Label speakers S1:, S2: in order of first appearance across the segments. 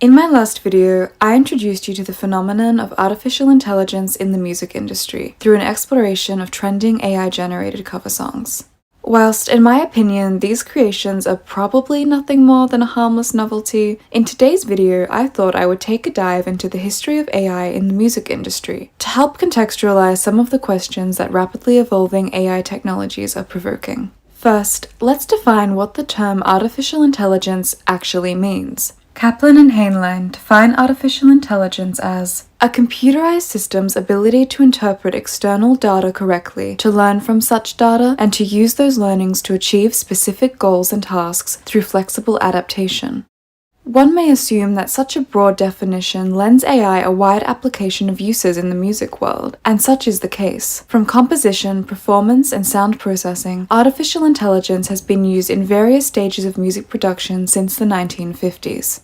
S1: In my last video, I introduced you to the phenomenon of artificial intelligence in the music industry through an exploration of trending AI-generated cover songs. Whilst, in my opinion, these creations are probably nothing more than a harmless novelty, in today's video I thought I would take a dive into the history of AI in the music industry to help contextualize some of the questions that rapidly evolving AI technologies are provoking. First, let's define what the term artificial intelligence actually means. Kaplan and Heinlein define artificial intelligence as a computerized system's ability to interpret external data correctly, to learn from such data, and to use those learnings to achieve specific goals and tasks through flexible adaptation. One may assume that such a broad definition lends AI a wide application of uses in the music world, and such is the case. From composition, performance, and sound processing, artificial intelligence has been used in various stages of music production since the 1950s.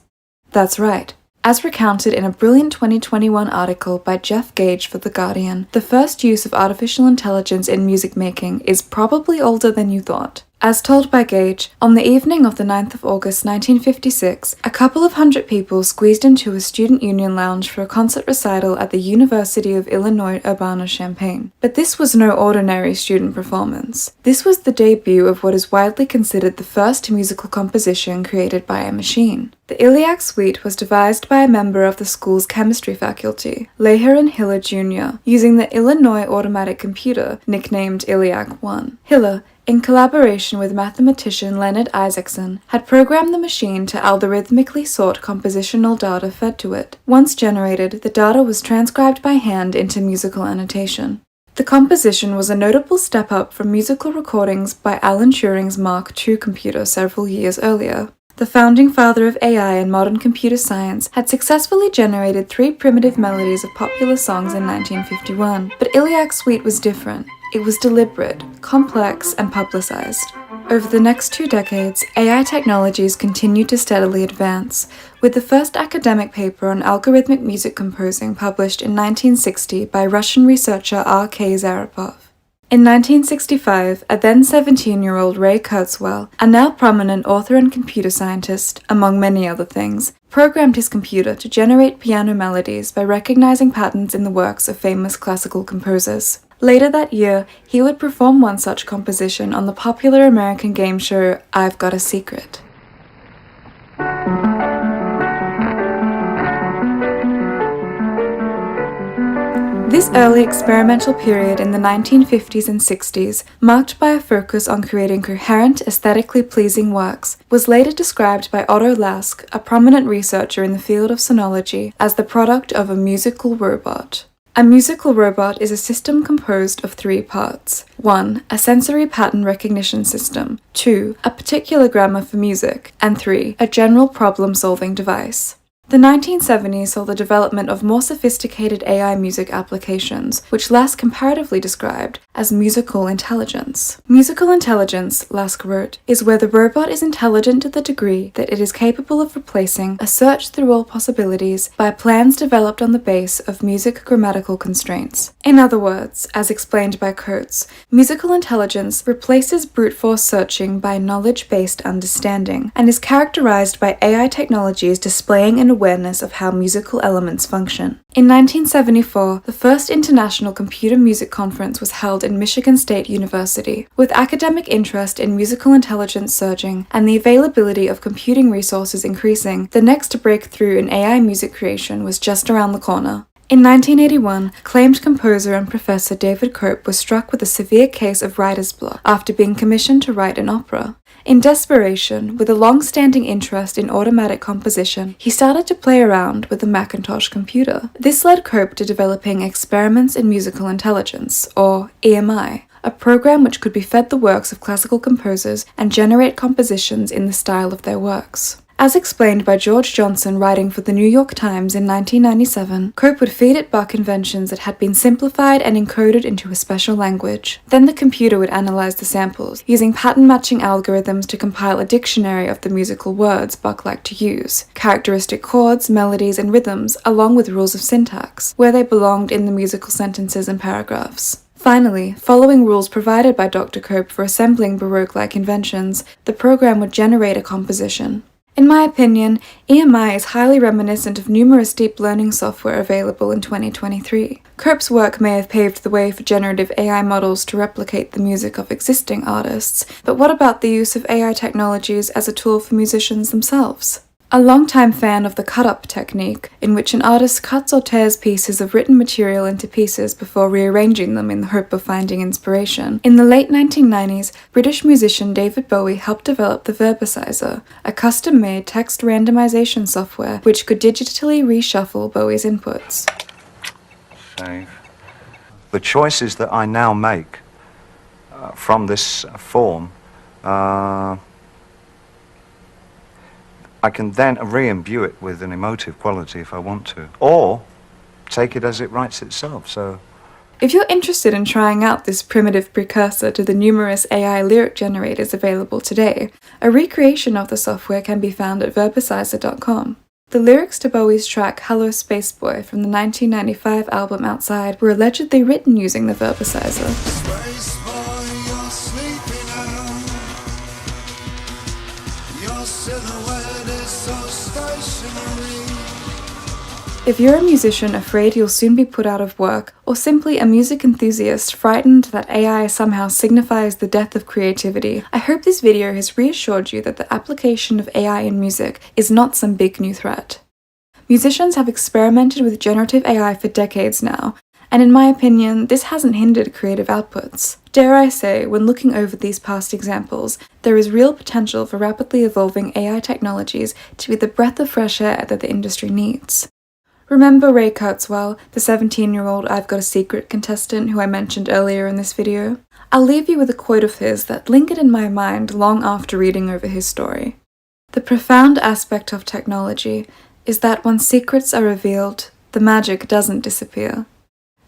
S1: That's right. As recounted in a brilliant 2021 article by Jeff Gage for The Guardian, the first use of artificial intelligence in music making is probably older than you thought. As told by Gage, on the evening of the 9th of August 1956, a couple of hundred people squeezed into a student union lounge for a concert recital at the University of Illinois Urbana-Champaign. But this was no ordinary student performance. This was the debut of what is widely considered the first musical composition created by a machine. The Iliac Suite was devised by a member of the school's chemistry faculty, Leher and Hiller Jr., using the Illinois automatic computer, nicknamed Iliac-1. Hiller, in collaboration with mathematician Leonard Isaacson, had programmed the machine to algorithmically sort compositional data fed to it. Once generated, the data was transcribed by hand into musical annotation. The composition was a notable step up from musical recordings by Alan Turing's Mark II computer several years earlier. The founding father of AI and modern computer science had successfully generated 3 primitive melodies of popular songs in 1951, but Iliac Suite was different. It was deliberate, complex, and publicized. Over the next 2 decades, AI technologies continued to steadily advance, with the first academic paper on algorithmic music composing published in 1960 by Russian researcher R.K. Zarapov. In 1965, a then 17-year-old Ray Kurzweil, a now prominent author and computer scientist, among many other things, programmed his computer to generate piano melodies by recognizing patterns in the works of famous classical composers. Later that year, he would perform one such composition on the popular American game show I've Got a Secret. This early experimental period in the 1950s and 60s, marked by a focus on creating coherent, aesthetically pleasing works, was later described by Otto Lask, a prominent researcher in the field of sonology, as the product of a musical robot. A musical robot is a system composed of 3 parts. 1. A sensory pattern recognition system. 2. A particular grammar for music. And 3. A general problem-solving device. The 1970s saw the development of more sophisticated AI music applications, which Lask comparatively described as musical intelligence. Musical intelligence, Lask wrote, is where the robot is intelligent to the degree that it is capable of replacing a search through all possibilities by plans developed on the base of music grammatical constraints. In other words, as explained by Coates, musical intelligence replaces brute force searching by knowledge-based understanding and is characterized by AI technologies displaying an awareness of how musical elements function. In 1974, the first International Computer Music Conference was held in Michigan State University. With academic interest in musical intelligence surging and the availability of computing resources increasing, the next breakthrough in AI music creation was just around the corner. In 1981, acclaimed composer and professor David Cope was struck with a severe case of writer's block after being commissioned to write an opera. In desperation, with a long-standing interest in automatic composition, he started to play around with the Macintosh computer. This led Cope to developing Experiments in Musical Intelligence, or EMI, a program which could be fed the works of classical composers and generate compositions in the style of their works. As explained by George Johnson writing for the New York Times in 1997, Cope would feed it bar conventions that had been simplified and encoded into a special language. Then the computer would analyze the samples, using pattern-matching algorithms to compile a dictionary of the musical words Buck liked to use, characteristic chords, melodies, and rhythms, along with rules of syntax, where they belonged in the musical sentences and paragraphs. Finally, following rules provided by Dr. Cope for assembling Baroque-like inventions, the program would generate a composition. In my opinion, EMI is highly reminiscent of numerous deep learning software available in 2023. Cope's work may have paved the way for generative AI models to replicate the music of existing artists, but what about the use of AI technologies as a tool for musicians themselves? A longtime fan of the cut-up technique, in which an artist cuts or tears pieces of written material into pieces before rearranging them in the hope of finding inspiration. In the late 1990s, British musician David Bowie helped develop the Verbicizer, a custom-made text randomization software which could digitally reshuffle Bowie's inputs.
S2: Save. The choices that I now make from this form, I can then re-imbue it with an emotive quality if I want to, or take it as it writes itself. So,
S1: if you're interested in trying out this primitive precursor to the numerous AI lyric generators available today, a recreation of the software can be found at verbicizer.com. The lyrics to Bowie's track Hello Spaceboy from the 1995 album Outside were allegedly written using the Verbicizer. If you're a musician afraid you'll soon be put out of work, or simply a music enthusiast frightened that AI somehow signifies the death of creativity, I hope this video has reassured you that the application of AI in music is not some big new threat. Musicians have experimented with generative AI for decades now, and in my opinion, this hasn't hindered creative outputs. Dare I say, when looking over these past examples, there is real potential for rapidly evolving AI technologies to be the breath of fresh air that the industry needs. Remember Ray Kurzweil, the 17-year-old I've Got a Secret contestant who I mentioned earlier in this video? I'll leave you with a quote of his that lingered in my mind long after reading over his story. The profound aspect of technology is that once secrets are revealed, the magic doesn't disappear.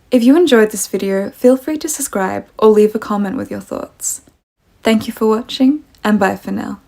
S1: If you enjoyed this video, feel free to subscribe or leave a comment with your thoughts. Thank you for watching, and bye for now.